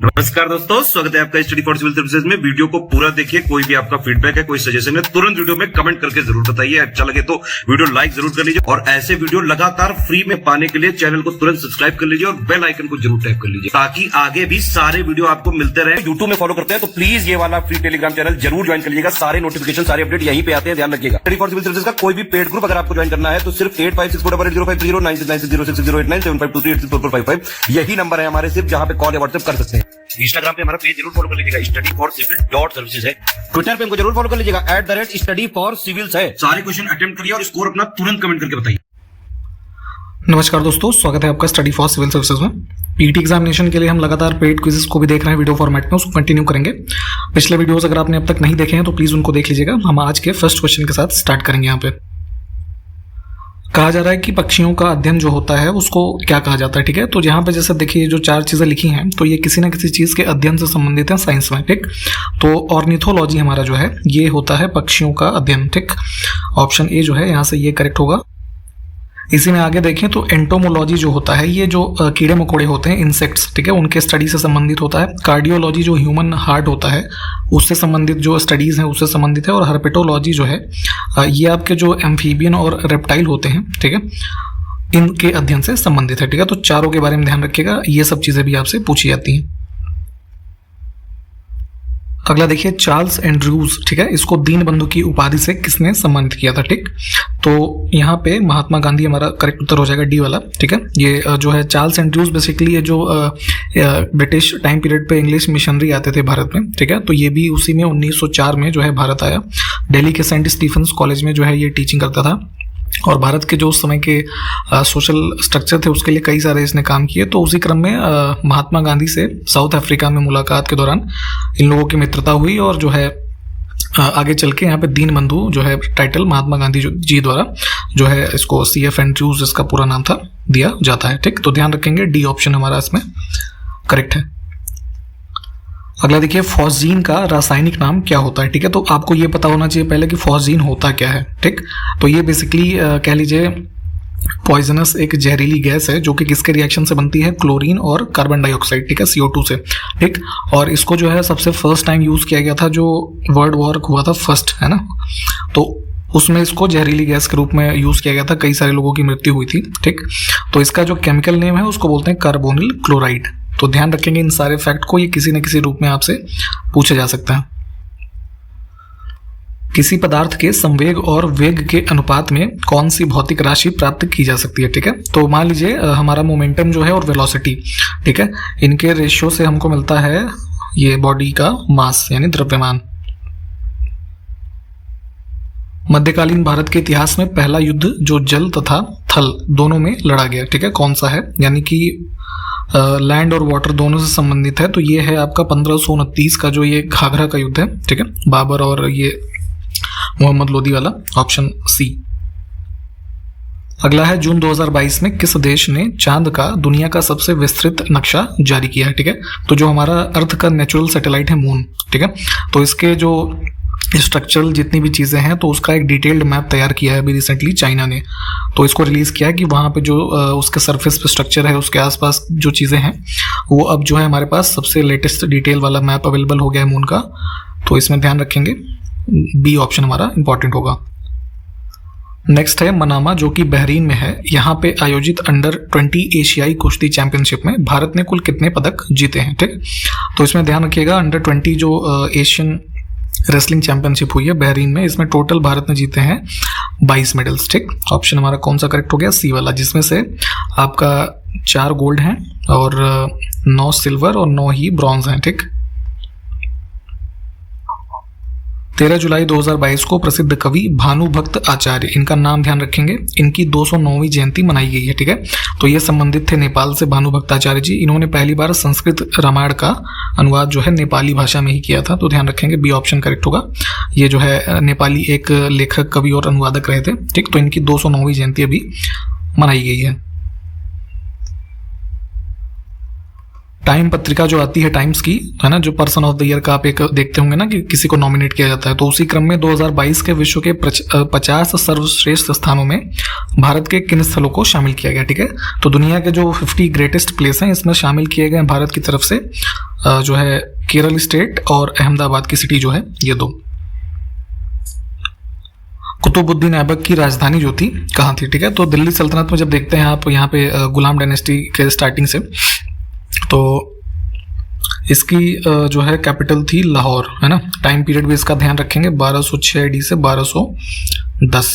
नमस्कार दोस्तों, स्वागत है आपका स्टडी फॉर सिविल सर्विसेज में। वीडियो को पूरा देखिए। कोई भी आपका फीडबैक है, कोई सजेशन है, तुरंत वीडियो में कमेंट करके जरूर बताइए। अच्छा लगे तो वीडियो लाइक जरूर कर लीजिए और ऐसे वीडियो लगातार फ्री में पाने के लिए चैनल को तुरंत सब्सक्राइब कर लीजिए और बेल आइकन को जरूर टैप कर लीजिए ताकि आगे भी सारे वीडियो आपको मिलते रहे। यूट्यूब में फॉलो करते हैं तो प्लीज ये वाला फ्री टेलीग्राम चैनल जरूर ज्वाइन कर लीजिएगा। सारे नोटिफिकेशन, सारे अपडेट यहीं पे आते हैं, ध्यान रखिएगा। स्टडी फॉर सिविल सर्विसेज का कोई भी पेड ग्रुप अगर आपको ज्वाइन करना है तो सिर्फ 856480969606097523864455 यही नंबर है हमारे, सिर्फ जहां पे कॉल या व्हाट्सएप कर सकते हैं। इंस्टाग्राम पे हमारा पेज जरूर फॉलो कर लीजिएगा, स्टडी फॉर सिविल .सर्विसेज है। ट्विटर पे हमको जरूर फॉलो कर लीजिएगा, @स्टडी फॉर सिविल्स है। सारे क्वेश्चन अटेम्प्ट करिए और स्कोर अपना तुरंत कमेंट करके बताइए। नमस्कार दोस्तों, स्वागत है आपका स्टडी फॉर सिविल सर्विसेज में। पीटी एग्जामिनेशन के लिए हम लगातार पेड क्विजेस को भी देख रहे हैं वीडियो फॉर्मेट में, उसको कंटिन्यू करेंगे। पिछले वीडियोस अगर आपने अब तक नहीं देखे हैं तो प्लीज उनको देख लीजिएगा। हम आज के फर्स्ट क्वेश्चन के साथ स्टार्ट करेंगे। यहाँ पे कहा जा रहा है कि पक्षियों का अध्ययन जो होता है उसको क्या कहा जाता है। ठीक है, तो यहाँ पे जैसे देखिए जो चार चीजें लिखी हैं तो ये किसी न किसी चीज के अध्ययन से संबंधित है साइंस में। ठीक, तो ऑर्निथोलॉजी हमारा जो है ये होता है पक्षियों का अध्ययन। ठीक, ऑप्शन ए जो है यहाँ से ये करेक्ट होगा। इसी में आगे देखें तो एंटोमोलॉजी जो होता है ये जो कीड़े मकोड़े होते हैं, इंसेक्ट्स, ठीक है, उनके स्टडी से संबंधित होता है। कार्डियोलॉजी जो ह्यूमन हार्ट होता है उससे संबंधित जो स्टडीज हैं उससे संबंधित है। और हर्पेटोलॉजी जो है ये आपके जो एम्फीबियन और रेप्टाइल होते हैं, ठीक है, इनके अध्ययन से संबंधित है। ठीक है, तो चारों के बारे में ध्यान रखिएगा, ये सब चीजें भी आपसे पूछी जाती हैं। अगला देखिए चार्ल्स एंड्रयूज, ठीक है, इसको दीनबंधु की उपाधि से किसने सम्मानित किया था। ठीक, तो यहाँ पे महात्मा गांधी हमारा करेक्ट उत्तर हो जाएगा, डी वाला। ठीक है, ये जो है चार्ल्स एंड्रयूज बेसिकली ये जो ब्रिटिश टाइम पीरियड पे इंग्लिश मिशनरी आते थे भारत में। ठीक है, तो ये भी उसी में 1904 में जो है भारत आया। दिल्ली के सेंट स्टीफेंस कॉलेज में जो है ये टीचिंग करता था और भारत के जो उस समय के सोशल स्ट्रक्चर थे उसके लिए कई सारे इसने काम किए। तो उसी क्रम में महात्मा गांधी से साउथ अफ्रीका में मुलाकात के दौरान इन लोगों की मित्रता हुई और जो है आगे चल के यहाँ पे दीनबंधु जो है टाइटल महात्मा गांधी जी द्वारा जो है इसको CF एंड्रयूज इसका पूरा नाम था दिया जाता है। ठीक, तो ध्यान रखेंगे डी ऑप्शन हमारा इसमें करेक्ट है। अगला देखिए फॉस्जीन का रासायनिक नाम क्या होता है। ठीक है, तो आपको ये पता होना चाहिए पहले कि फॉस्जीन होता क्या है। ठीक, तो ये बेसिकली कह लीजिए पॉइजनस एक जहरीली गैस है जो कि किसके रिएक्शन से बनती है, क्लोरीन और कार्बन डाइऑक्साइड, ठीक है, CO2 से। ठीक, और इसको जो है सबसे फर्स्ट टाइम यूज किया गया था जो वर्ल्ड वॉर हुआ था फर्स्ट, है ना, तो उसमें इसको जहरीली गैस के रूप में यूज किया गया था, कई सारे लोगों की मृत्यु हुई थी। ठीक, तो इसका जो केमिकल नेम है उसको बोलते हैं कार्बोनिल क्लोराइड। तो ध्यान रखेंगे इन सारे फैक्ट को, ये किसी न किसी रूप में आपसे पूछा जा सकता है। किसी पदार्थ के संवेग और वेग के अनुपात में कौन सी भौतिक राशि प्राप्त की जा सकती है। ठीक है, तो मान लीजिए हमारा मोमेंटम जो है और वेलोसिटी, ठीक है, इनके रेशियो से हमको मिलता है ये बॉडी का मास यानी द्रव्यमान। मध्यकालीन भारत के इतिहास में पहला युद्ध जो जल तथा थल दोनों में लड़ा गया, ठीक है, कौन सा है, यानी कि लैंड और वाटर दोनों से संबंधित है। तो ये है आपका 1529 का जो ये घाघरा का युद्ध है। ठीक है, बाबर और ये मोहम्मद लोदी वाला, ऑप्शन सी। अगला है जून 2022 में किस देश ने चांद का दुनिया का सबसे विस्तृत नक्शा जारी किया है। ठीक है, तो जो हमारा अर्थ का नेचुरल सैटेलाइट है मून, ठीक है, तो इसके जो स्ट्रक्चरल जितनी भी चीज़ें हैं तो उसका एक डिटेल्ड मैप तैयार किया है अभी रिसेंटली चाइना ने। तो इसको रिलीज़ किया है कि वहाँ पे जो उसके सरफेस पे स्ट्रक्चर है, उसके आसपास जो चीज़ें हैं वो अब जो है हमारे पास सबसे लेटेस्ट डिटेल वाला मैप अवेलेबल हो गया है मून का। तो इसमें ध्यान रखेंगे बी ऑप्शन हमारा इंपॉर्टेंट होगा। नेक्स्ट है मनामा जो कि बहरीन में है। यहाँ पे आयोजित अंडर 20 एशियाई कुश्ती चैंपियनशिप में भारत ने कुल कितने पदक जीते हैं। ठीक, तो इसमें ध्यान रखिएगा अंडर 20 जो एशियन रेसलिंग चैंपियनशिप हुई है बहरीन में, इसमें टोटल भारत ने जीते हैं 22 मेडल्स। ठीक, ऑप्शन हमारा कौन सा करेक्ट हो गया, सी वाला, जिसमें से आपका 4 गोल्ड हैं और 9 सिल्वर और 9 ही ब्रॉन्ज हैं। ठीक, 13 जुलाई 2022 को प्रसिद्ध कवि भानुभक्त आचार्य, इनका नाम ध्यान रखेंगे, इनकी 209वीं जयंती मनाई गई है। ठीक है, तो ये संबंधित थे नेपाल से भानुभक्त आचार्य जी। इन्होंने पहली बार संस्कृत रामायण का अनुवाद जो है नेपाली भाषा में ही किया था। तो ध्यान रखेंगे बी ऑप्शन करेक्ट होगा। ये जो है नेपाली एक लेखक, कवि और अनुवादक रहे थे। ठीक, तो इनकी 209वीं जयंती अभी मनाई गई है। टाइम पत्रिका जो आती है टाइम्स की, है ना, जो पर्सन ऑफ द ईयर का आप एक देखते होंगे ना कि किसी को नॉमिनेट किया जाता है, तो उसी क्रम में 2022 के विश्व के 50 सर्वश्रेष्ठ स्थानों में भारत के किन स्थलों को शामिल किया गया। ठीक है, तो दुनिया के जो 50 ग्रेटेस्ट प्लेस हैं इसमें शामिल किए गए भारत की तरफ से जो है केरल स्टेट और अहमदाबाद की सिटी जो है, ये दो। कुतुबुद्दीन ऐबक की राजधानी जो थी कहाँ थी। ठीक है, तो दिल्ली सल्तनत में जब देखते हैं आप यहाँ पे गुलाम डायनेस्टी के स्टार्टिंग से, तो इसकी जो है कैपिटल थी लाहौर, है ना। टाइम पीरियड भी इसका ध्यान रखेंगे, 1206 AD से 1210।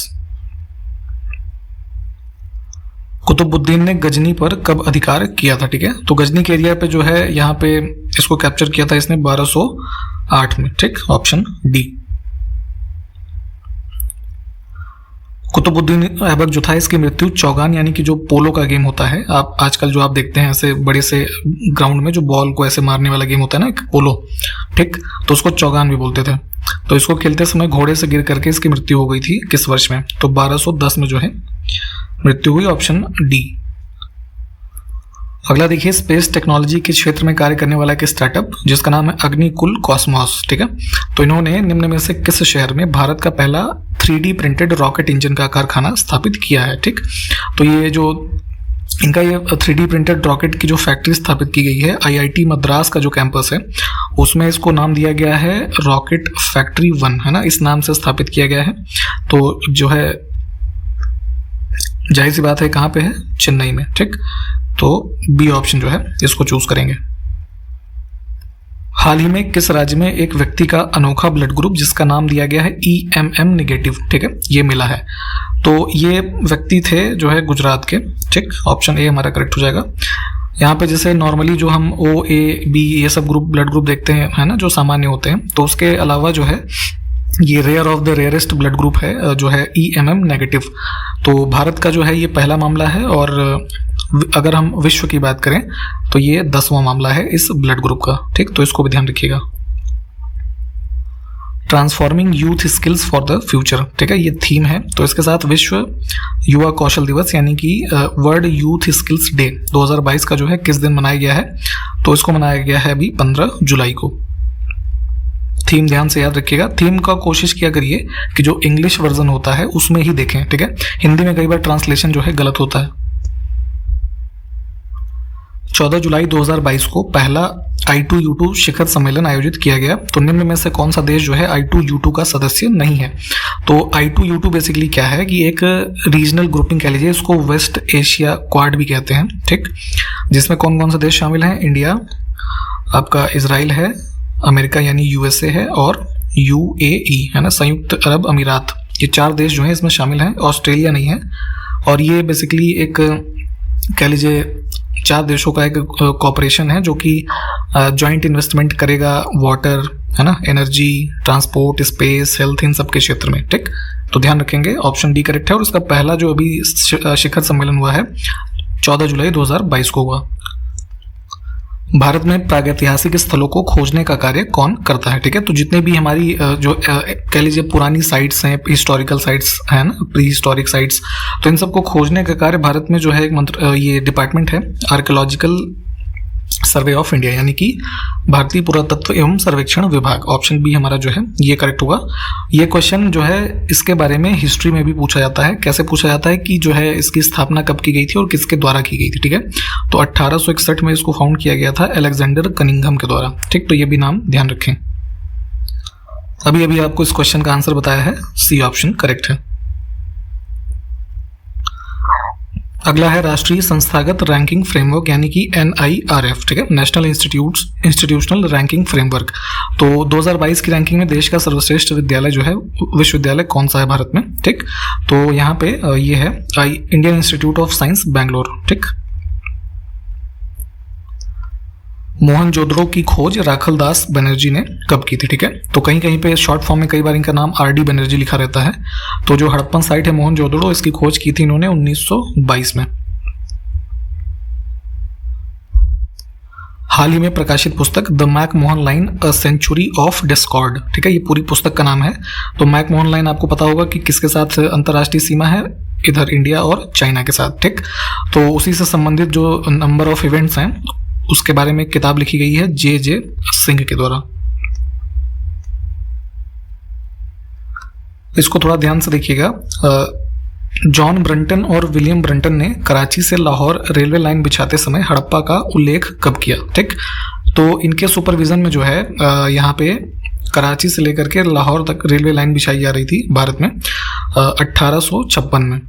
कुतुबुद्दीन ने गजनी पर कब अधिकार किया था। ठीक है, तो गजनी के एरिया पे जो है यहाँ पे इसको कैप्चर किया था इसने 1208 में। ठीक, ऑप्शन डी। कुतुबुद्दीन ऐबक जो था इसकी मृत्यु चौगान यानी कि जो पोलो का गेम होता है, आप आजकल जो आप देखते हैं ऐसे बड़े से ग्राउंड में जो बॉल को ऐसे मारने वाला गेम होता है ना, एक पोलो, ठीक, तो उसको चौगान भी बोलते थे। तो इसको खेलते समय घोड़े से गिर करके इसकी मृत्यु हो गई थी किस वर्ष में, तो 1210 में जो है मृत्यु हुई, ऑप्शन डी। अगला देखिए, स्पेस टेक्नोलॉजी के क्षेत्र में कार्य करने वाला एक स्टार्टअप जिसका नाम है अग्निकुल कॉस्मोस। ठीक है, तो इन्होंने निम्न में से किस शहर में भारत का पहला 3D प्रिंटेड रॉकेट इंजन का कारखाना स्थापित किया है। ठीक, तो ये जो इनका ये 3D प्रिंटेड रॉकेट की जो फैक्ट्री स्थापित की गई है IIT मद्रास का जो कैंपस है उसमें इसको नाम दिया गया है रॉकेट फैक्ट्री 1, है ना, इस नाम से स्थापित किया गया है। तो जो है जाहिर सी बात है कहाँ पे है, चेन्नई में। ठीक, तो बी ऑप्शन जो है इसको चूज करेंगे। हाल ही में किस राज्य में एक व्यक्ति का अनोखा ब्लड ग्रुप जिसका नाम दिया गया है EMM नेगेटिव, ठीक है, ये मिला है। तो ये व्यक्ति थे जो है गुजरात के। ठीक, ऑप्शन ए हमारा करेक्ट हो जाएगा। यहाँ पे जैसे नॉर्मली जो हम OA B ये सब ग्रुप ब्लड ग्रुप देखते हैं, है ना, जो सामान्य होते हैं, तो उसके अलावा जो है ये rare of the rarest blood group है जो है EMM नेगेटिव। तो भारत का जो है ये पहला मामला है, और अगर हम विश्व की बात करें तो ये 10वां मामला है इस ब्लड ग्रुप का। ठीक, तो इसको भी ध्यान रखिएगा। Transforming youth skills for the future, ठीक है, ये थीम है। तो इसके साथ विश्व युवा कौशल दिवस यानी कि वर्ल्ड यूथ स्किल्स डे 2022 का जो है किस दिन मनाया गया है, तो इसको मनाया गया है अभी 15 जुलाई को। थीम ध्यान से याद रखिएगा। थीम का कोशिश किया करिए कि जो इंग्लिश वर्जन होता है उसमें ही देखें। ठीक है, हिंदी में कई बार ट्रांसलेशन जो है गलत होता है। 14 जुलाई 2022 को पहला I2U2 शिखर सम्मेलन आयोजित किया गया। तो निम्न में से कौन सा देश जो है I2U2 का सदस्य नहीं है। तो I2U2 बेसिकली क्या है कि एक रीजनल ग्रुपिंग कह लीजिए, इसको वेस्ट एशिया क्वाड भी कहते हैं। ठीक, जिसमें कौन कौन से देश शामिल हैं, इंडिया, आपका इजराइल है, अमेरिका यानी USA है, और UAE, है ना, संयुक्त अरब अमीरात। ये 4 देश जो हैं इसमें शामिल हैं, ऑस्ट्रेलिया नहीं है। और ये बेसिकली एक कह लीजिए 4 देशों का एक कॉपरेशन है जो कि जॉइंट इन्वेस्टमेंट करेगा वाटर, है ना, एनर्जी, ट्रांसपोर्ट, स्पेस, हेल्थ, इन सब के क्षेत्र में। ठीक, तो ध्यान रखेंगे, ऑप्शन डी करेक्ट है। और इसका पहला जो अभी शिखर सम्मेलन हुआ है 14 जुलाई 2022 को हुआ। भारत में प्रागैतिहासिक स्थलों को खोजने का कार्य कौन करता है। ठीक है, तो जितने भी हमारी जो कह लीजिए पुरानी साइट्स हैं, हिस्टोरिकल साइट्स हैं ना, प्री हिस्टोरिक साइट्स, तो इन सबको खोजने का कार्य भारत में जो है एक ये डिपार्टमेंट है आर्कियोलॉजिकल सर्वे ऑफ इंडिया यानी कि भारतीय पुरातत्व एवं सर्वेक्षण विभाग। ऑप्शन बी हमारा जो है ये करेक्ट होगा। ये क्वेश्चन जो है इसके बारे में हिस्ट्री में भी पूछा जाता है। कैसे पूछा जाता है कि जो है इसकी स्थापना कब की गई थी और किसके द्वारा की गई थी। ठीक है, तो 1861 में इसको फाउंड किया गया था अलेक्जेंडर कनिंघम के द्वारा। ठीक, तो ये भी नाम ध्यान रखें। अभी अभी आपको इस क्वेश्चन का आंसर बताया है, सी ऑप्शन करेक्ट है। अगला है राष्ट्रीय संस्थागत रैंकिंग फ्रेमवर्क यानी कि NIRF। ठीक है, नेशनल इंस्टीट्यूशनल रैंकिंग फ्रेमवर्क। तो 2022 की रैंकिंग में देश का सर्वश्रेष्ठ विद्यालय जो है विश्वविद्यालय कौन सा है भारत में। ठीक, तो यहाँ पे ये है Indian institute of science Bangalore. ठीक, मोहनजोदड़ो की खोज राखलदास बनर्जी ने कब की थी। ठीक है, तो कहीं कहीं पे शॉर्ट फॉर्म में कई बार इनका नाम RD बनर्जी लिखा रहता है। तो जो हड़प्पन साइट है मोहनजोदड़ो, इसकी खोज की थी इन्होंने 1922 में। हाल ही में प्रकाशित पुस्तक the McMahon Line a century of discord. ठीक है, ये पूरी पुस्तक का नाम है। तो मैकमोहन लाइन आपको पता होगा कि किसके साथ अंतर्राष्ट्रीय सीमा है, इधर इंडिया और चाइना के साथ। ठीक, तो उसी से संबंधित जो नंबर ऑफ इवेंट्स हैं उसके बारे में एक किताब लिखी गई है जे सिंह के द्वारा। इसको थोड़ा ध्यान से देखिएगा। जॉन ब्रंटन और विलियम ब्रंटन ने कराची से लाहौर रेलवे लाइन बिछाते समय हड़प्पा का उल्लेख कब किया? ठीक, तो इनके सुपरविजन में जो है यहाँ पे कराची से लेकर के लाहौर तक रेलवे लाइन बिछाई जा रही थी भारत में 1856 में।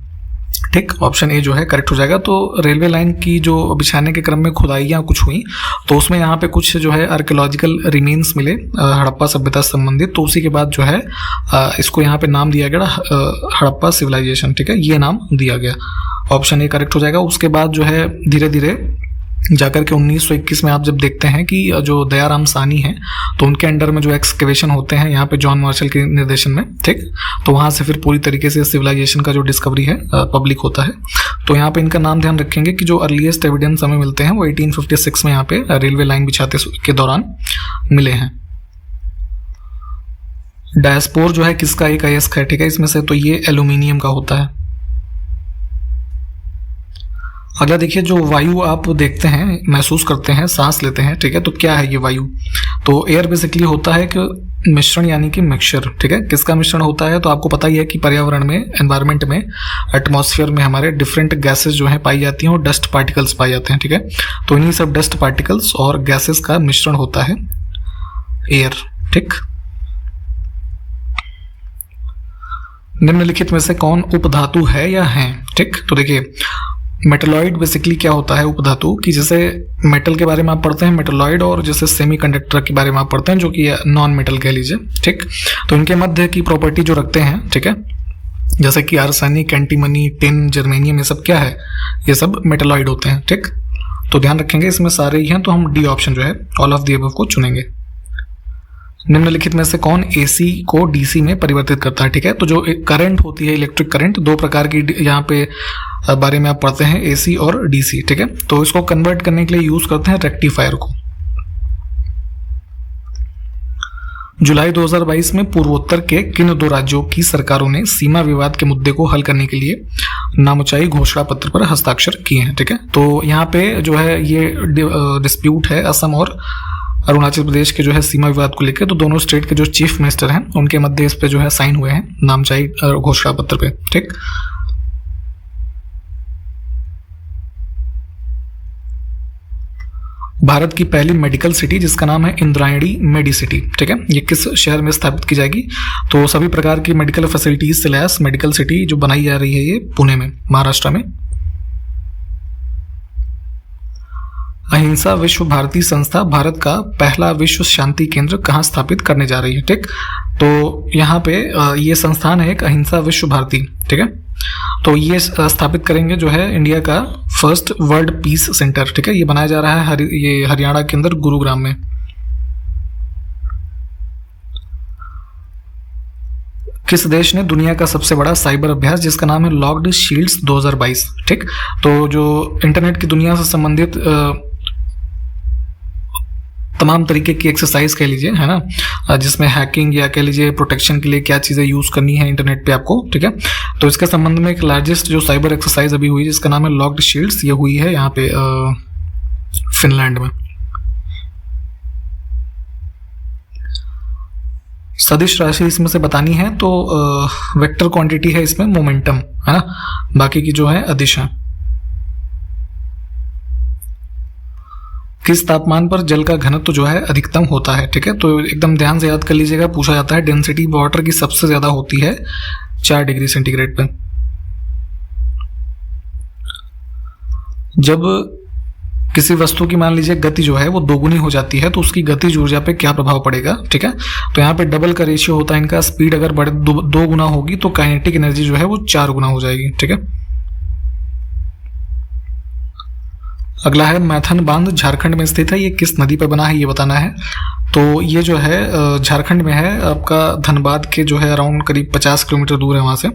ठीक, ऑप्शन ए जो है करेक्ट हो जाएगा। तो रेलवे लाइन की जो बिछाने के क्रम में खुदाइयाँ कुछ हुई, तो उसमें यहाँ पे कुछ जो है आर्कियोलॉजिकल रिमेन्स मिले हड़प्पा सभ्यता से संबंधित, तो उसी के बाद जो है इसको यहाँ पे नाम दिया गया हड़प्पा सिविलाइजेशन। ठीक है, ये नाम दिया गया, ऑप्शन ए करेक्ट हो जाएगा। उसके बाद जो है धीरे धीरे जाकर के 1921 में आप जब देखते हैं कि जो दयाराम सानी हैं, तो उनके अंडर में जो एक्सकेवेशन होते हैं यहाँ पे जॉन मार्शल के निर्देशन में, ठीक, तो वहाँ से फिर पूरी तरीके से सिविलाइजेशन का जो डिस्कवरी है पब्लिक होता है। तो यहाँ पे इनका नाम ध्यान रखेंगे कि जो अर्लीस्ट एविडेंस हमें मिलते हैं वो 1856 में यहाँ पे रेलवे लाइन बिछाते के दौरान मिले हैं। डायस्पोर जो है किसका एक अयस्क है? ठीक है, इसमें से तो ये एल्यूमिनियम का होता है। अगला देखिए, जो वायु आप देखते हैं, महसूस करते हैं, सांस लेते हैं, ठीक है, तो क्या है ये वायु? तो एयर बेसिकली होता है कि मिश्रण यानी कि मिक्सचर। ठीक है, किसका मिश्रण होता है? तो आपको पता ही है कि पर्यावरण में, एनवायरनमेंट में, एटमॉस्फेयर में हमारे डिफरेंट गैसेस जो है पाई जाती हैं और डस्ट पार्टिकल्स पाए जाते हैं। ठीक है, तो इन्हीं सब डस्ट पार्टिकल्स और गैसेस का मिश्रण होता है एयर। ठीक, निम्नलिखित में से कौन उपधातु है या है? ठीक, तो देखिए मेटलॉइड बेसिकली क्या होता है उपधातु, कि जैसे मेटल के बारे में आप पढ़ते हैं मेटलॉइड, और जैसे सेमीकंडक्टर के बारे में आप पढ़ते हैं जो कि नॉन मेटल कह लीजिए। ठीक, तो इनके मध्य की प्रॉपर्टी जो रखते हैं, ठीक है, जैसे कि आर्सेनिक, एंटीमनी, टिन, जर्मेनियम, ये सब क्या है? ये सब मेटलॉइड होते हैं। ठीक, तो ध्यान रखेंगे इसमें सारे ही हैं, तो हम डी ऑप्शन जो है ऑल ऑफ द अबव को चुनेंगे। निम्नलिखित में से कौन एसी को डीसी में परिवर्तित करता है? ठीक है, तो जो करंट होती है, इलेक्ट्रिक करंट, दो प्रकार की यहाँ पे बारे में आप पढ़ते हैं, एसी और डीसी। ठीक है, तो इसको कन्वर्ट करने के लिए यूज करते हैं रेक्टिफायर को। जुलाई 2022 में पूर्वोत्तर के किन दो राज्यों की सरकारों ने सीमा विवाद के मुद्दे को हल करने के लिए नामोचाई घोषणा पत्र पर हस्ताक्षर किए हैं? ठीक है, तो यहाँ पे जो है ये डिस्प्यूट है असम और अरुणाचल प्रदेश के जो है सीमा विवाद को लेकर, तो दोनों स्टेट के जो चीफ मिनिस्टर हैं उनके मध्य इस पे जो है साइन हुए हैं नामचाई घोषणा पत्र पे। ठीक, भारत की पहली मेडिकल सिटी जिसका नाम है इंद्रायणी मेडिसिटी। ठीक है, ये किस शहर में स्थापित की जाएगी? तो सभी प्रकार की मेडिकल फैसिलिटीज से लैस मेडिकल सिटी जो बनाई जा रही है ये पुणे में, महाराष्ट्र में। अहिंसा विश्व भारती संस्था भारत का पहला विश्व शांति केंद्र कहाँ स्थापित करने जा रही है? ठीक, तो यहाँ पे ये संस्थान है एक अहिंसा विश्व भारती। ठीक है, तो ये स्थापित करेंगे जो है इंडिया का फर्स्ट वर्ल्ड पीस सेंटर। ठीक है, ये बनाया जा रहा है ये हरियाणा के अंदर गुरुग्राम में। किस देश ने दुनिया का सबसे बड़ा साइबर अभ्यास जिसका नाम है लॉक्ड शील्ड्स 2022? ठीक, तो जो इंटरनेट की दुनिया से संबंधित तमाम तरीके की एक्सरसाइज कह लीजिए, है ना, जिसमें हैकिंग या कह लीजिए प्रोटेक्शन के लिए क्या चीज़ें यूज़ करनी है इंटरनेट पे आपको। ठीक है, तो इसके संबंध में एक लार्जेस्ट जो साइबर एक्सरसाइज अभी हुई जिसका नाम है लॉक्ड शील्ड्स, ये हुई है यहाँ पे फिनलैंड में। सदिश राशि इसमें से बतानी है तो वेक्टर क्वांटिटी है इसमें मोमेंटम, है ना, बाकी की जो है अदिश है। किस तापमान पर जल का घनत्व जो है अधिकतम होता है? ठीक है, तो एकदम ध्यान से याद कर लीजिएगा, पूछा जाता है। डेंसिटी वाटर की सबसे ज्यादा होती है 4 डिग्री सेंटीग्रेड पे। जब किसी वस्तु की मान लीजिए गति जो है वो दोगुनी हो जाती है तो उसकी गतिज ऊर्जा पे क्या प्रभाव पड़ेगा? ठीक है, तो यहाँ पे डबल का रेशियो होता है इनका, स्पीड अगर बढ़े 2 गुना होगी तो काइनेटिक एनर्जी जो है वो 4 गुना हो जाएगी। ठीक है, अगला है मैथन बांध झारखंड में स्थित है, ये किस नदी पर बना है ये बताना है। तो ये जो है झारखंड में है, आपका धनबाद के जो है अराउंड करीब 50 किलोमीटर दूर है वहां से,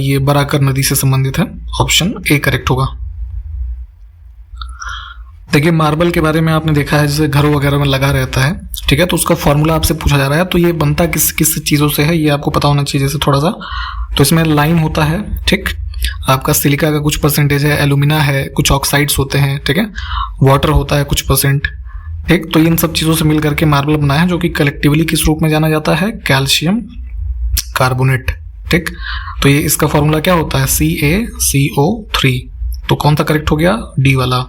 ये बराकर नदी से संबंधित है। ऑप्शन ए करेक्ट होगा। देखिए मार्बल के बारे में आपने देखा है जैसे घरों वगैरह में लगा रहता है, ठीक है, तो उसका फॉर्मूला आपसे पूछा जा रहा है, तो ये बनता किस किस चीज़ों से है ये आपको पता होना चाहिए जैसे थोड़ा सा। तो इसमें लाइम होता है, ठीक, आपका सिलिका का कुछ परसेंटेज है, एल्यूमिना है, कुछ ऑक्साइड्स होते हैं, ठीक है, वाटर होता है कुछ परसेंट, ठीक। तो इन सब चीज़ों से मिल करके मार्बल बना है, जो कि कलेक्टिवली किस रूप में जाना जाता है, कैल्शियम कार्बोनेट, ठीक। तो ये इसका फॉर्मूला क्या होता है, CaCO3। तो कौन सा करेक्ट हो गया, डी वाला।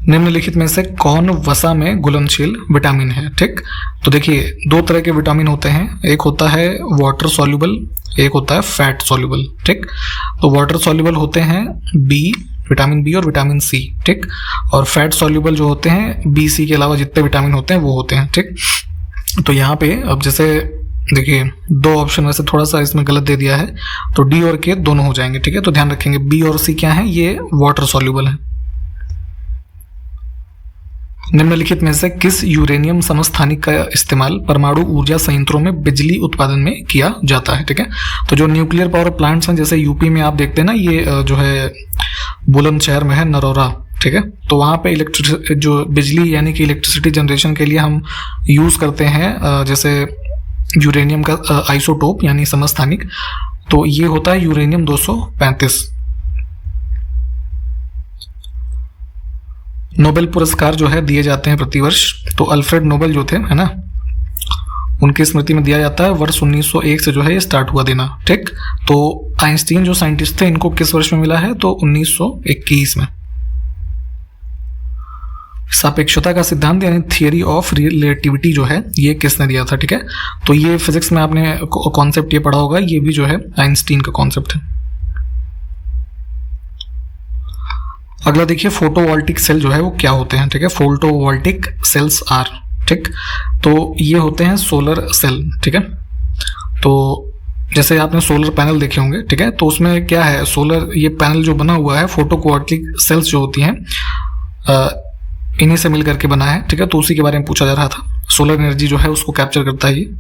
निम्नलिखित में से कौन वसा में घुलनशील विटामिन है, ठीक। तो देखिए 2 तरह के विटामिन होते हैं, एक होता है वाटर सॉल्युबल, एक होता है फैट सॉल्युबल, ठीक। तो वाटर सॉल्युबल होते हैं बी, विटामिन बी और विटामिन सी, ठीक। और फैट सॉल्युबल जो होते हैं बी सी के अलावा जितने विटामिन होते हैं वो होते हैं, ठीक। तो यहाँ पे अब जैसे देखिए 2 ऑप्शन वैसे थोड़ा सा इसमें गलत दे दिया है, तो डी और के दोनों हो जाएंगे, ठीक है। तो ध्यान रखेंगे बी और सी क्या है, ये वाटर सॉल्युबल है। निम्नलिखित में से किस यूरेनियम समस्थानिक का इस्तेमाल परमाणु ऊर्जा संयंत्रों में बिजली उत्पादन में किया जाता है, ठीक है। तो जो न्यूक्लियर पावर प्लांट्स हैं, जैसे यूपी में आप देखते हैं ना, ये जो है बुलंदशहर में है नरोरा, ठीक है। तो वहाँ पे जो बिजली यानी कि इलेक्ट्रिसिटी जनरेशन के लिए हम यूज़ करते हैं जैसे यूरेनियम का आइसोटोप यानी समस्थानिक, तो ये होता है यूरेनियम 235। नोबेल पुरस्कार जो है दिए जाते हैं प्रतिवर्ष, तो अल्फ्रेड नोबेल जो थे, है ना, उनकी स्मृति में दिया जाता है। वर्ष 1901 से जो है ये स्टार्ट हुआ देना, ठीक। तो आइंस्टीन जो साइंटिस्ट थे, इनको किस वर्ष में मिला है, तो 1921 में। सापेक्षता का सिद्धांत यानी थियरी ऑफ रिलेटिविटी जो है, ये किसने दिया था, ठीक है। तो ये फिजिक्स में आपने कॉन्सेप्ट ये पढ़ा होगा, ये भी जो है आइंस्टीन का कॉन्सेप्ट है। अगला देखिए फोटोवोल्टिक सेल जो है वो क्या होते हैं, ठीक है। फोटोवोल्टिक सेल्स आर, ठीक। तो ये होते हैं सोलर सेल, ठीक है। तो जैसे आपने सोलर पैनल देखे होंगे, ठीक है, तो उसमें क्या है, सोलर ये पैनल जो बना हुआ है, फोटोवोल्टिक सेल्स जो होती हैं इन्हीं से मिल करके बना है, ठीक है। तो उसी के बारे में पूछा जा रहा था। सोलर एनर्जी जो है उसको कैप्चर करता है ये।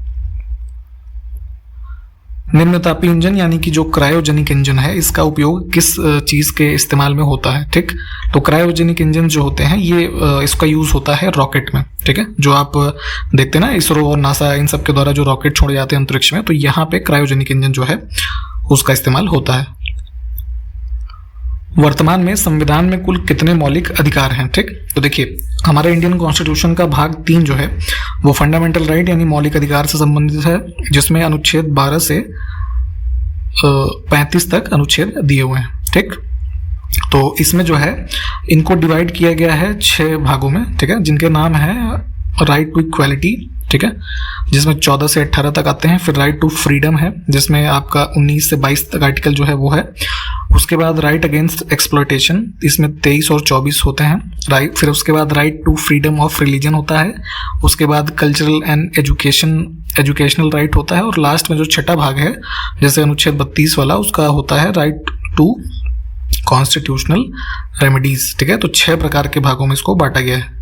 निम्नतापी इंजन यानी कि जो क्रायोजेनिक इंजन है, इसका उपयोग किस चीज़ के इस्तेमाल में होता है, ठीक। तो क्रायोजेनिक इंजन जो होते हैं ये इसका यूज़ होता है रॉकेट में, ठीक है। जो आप देखते हैं ना इसरो और नासा इन सब के द्वारा जो रॉकेट छोड़े जाते हैं अंतरिक्ष में, तो यहाँ पे क्रायोजेनिक इंजन जो है उसका इस्तेमाल होता है। वर्तमान में संविधान में कुल कितने मौलिक अधिकार हैं, ठीक। तो देखिए हमारे इंडियन कॉन्स्टिट्यूशन का भाग 3 जो है वो फंडामेंटल राइट यानी मौलिक अधिकार से संबंधित है, जिसमें अनुच्छेद 12 से 35 तक अनुच्छेद दिए हुए हैं, ठीक। तो इसमें जो है इनको डिवाइड किया गया है 6 भागों में, ठीक है, जिनके नाम है राइट टू इक्वालिटी, ठीक है, जिसमें 14 से 18 तक आते हैं। फिर राइट टू फ्रीडम है, जिसमें आपका 19 से 22 तक आर्टिकल जो है वो है। उसके बाद राइट अगेंस्ट एक्सप्लॉयटेशन, इसमें 23 और 24 होते हैं, राइट। फिर उसके बाद right to freedom of religion होता है। उसके बाद कल्चरल एंड एजुकेशनल राइट होता है। और लास्ट में जो 6ठा भाग है, जैसे अनुच्छेद 32 वाला, उसका होता है राइट टू कॉन्स्टिट्यूशनल रेमेडीज, ठीक है। तो 6 प्रकार के भागों में इसको बांटा गया है।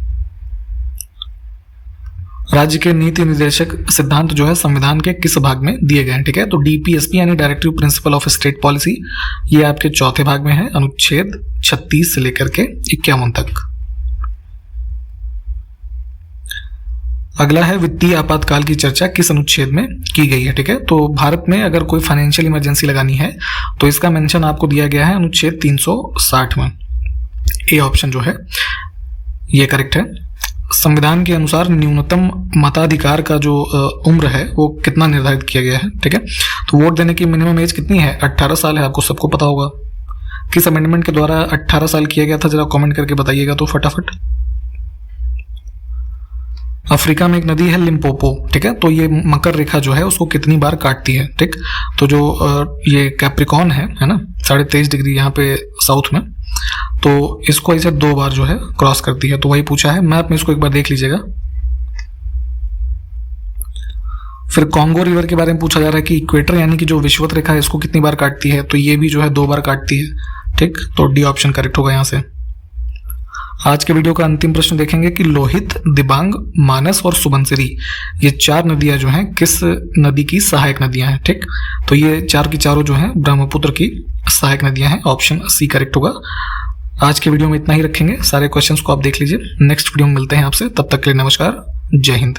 राज्य के नीति निर्देशक सिद्धांत जो है संविधान के किस भाग में दिए गए हैं, ठीक है। तो DPSP यानी directive principle of state policy, ये आपके 4थे भाग में है, अनुच्छेद 36 से लेकर के 51 तक। अगला है वित्तीय आपातकाल की चर्चा किस अनुच्छेद में की गई है, ठीक है। तो भारत में अगर कोई फाइनेंशियल इमरजेंसी लगानी है तो इसका मेंशन आपको दिया गया है अनुच्छेद 360 में। ए ऑप्शन जो है ये करेक्ट है। संविधान के अनुसार न्यूनतम मताधिकार का जो उम्र है वो कितना निर्धारित किया गया है, ठीक है। तो वोट देने की मिनिमम एज कितनी है, 18 साल है, आपको सबको पता होगा। किस अमेंडमेंट के द्वारा 18 साल किया गया था, जरा कमेंट करके बताइएगा तो फटाफट। अफ्रीका में एक नदी है लिम्पोपो, ठीक है। तो ये मकर रेखा जो है उसको कितनी बार काटती है, ठीक। तो जो ये कैप्रिकॉन है ना, 23.5 डिग्री यहाँ पे साउथ में, तो इसको ऐसे 2 बार जो है क्रॉस करती है। तो वही पूछा है, मैप में इसको एक बार देख लीजिएगा। फिर कॉन्गो रिवर के बारे में पूछा जा रहा है कि इक्वेटर यानी कि जो विषुवत रेखा है इसको कितनी बार काटती है, तो ये भी जो है 2 बार काटती है, ठीक। तो डी ऑप्शन करेक्ट होगा यहाँ से। आज के वीडियो का अंतिम प्रश्न देखेंगे कि लोहित, दिबांग, मानस और सुबनसिरी, ये 4 नदियां जो हैं किस नदी की सहायक नदियां हैं, ठीक। तो ये 4 की चारों जो हैं ब्रह्मपुत्र की सहायक नदियां हैं, ऑप्शन सी करेक्ट होगा। आज के वीडियो में इतना ही रखेंगे, सारे क्वेश्चंस को आप देख लीजिए। नेक्स्ट वीडियो में मिलते हैं आपसे, तब तक के लिए नमस्कार, जय हिंद।